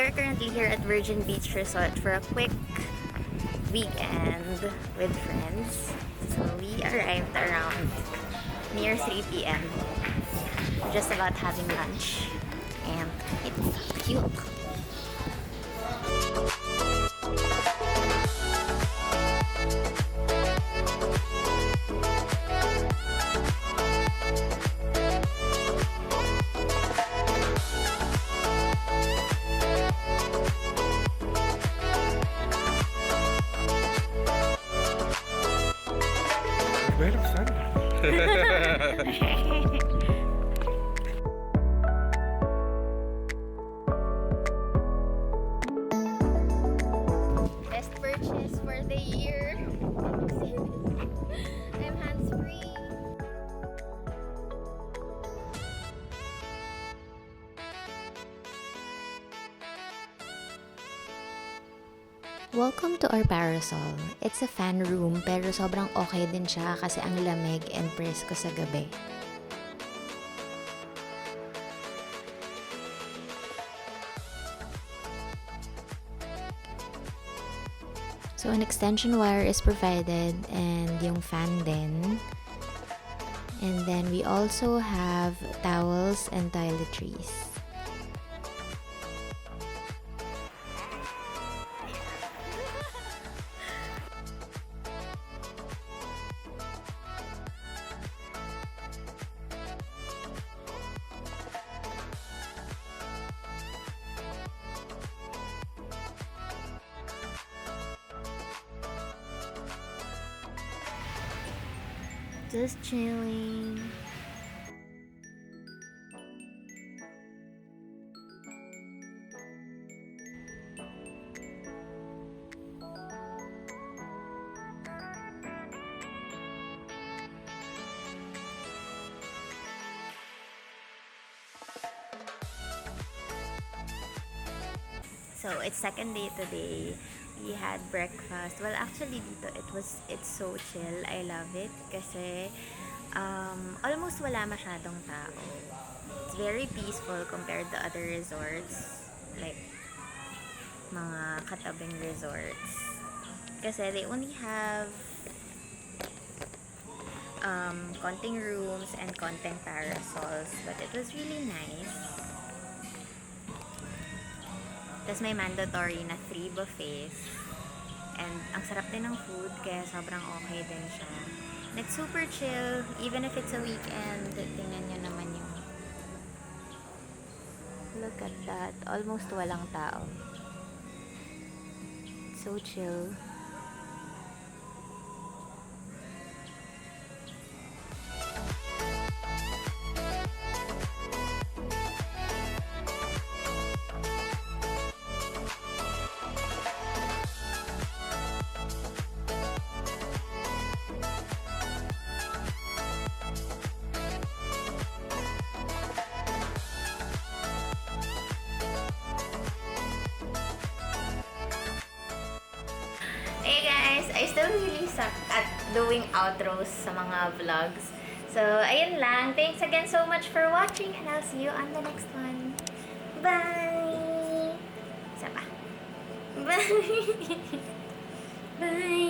we're currently here at Virgin Beach Resort for a quick weekend with friends. So we arrived around near 3 p.m. We're just about having lunch and it's cute. Well, fun. Best purchase for the year. I'm hands-free. Welcome to our parasol. It's a fan room pero sobrang okay din siya kasi ang lamig and presko sa gabi. So an extension wire is provided and yung fan din. And then we also have towels and toiletries. Just chilling. So it's second day today. We had breakfast. Well, actually dito it's so chill. I love it kasi almost wala masyadong tao. It's very peaceful compared to other resorts like mga katabing resorts. Kasi they only have konting rooms and konting parasols, but it was really nice. Tapos may mandatory na 3 buffets. And ang sarap din ng food, kaya sobrang okay din siya. And it's super chill, even if it's a weekend. Tingnan nyo naman yung... Look at that. Almost walang tao. It's so chill. Hey guys, I still really suck at doing outros sa mga vlogs. So, ayun lang. Thanks again so much for watching and I'll see you on the next one. Bye! Isa pa. Bye! Bye!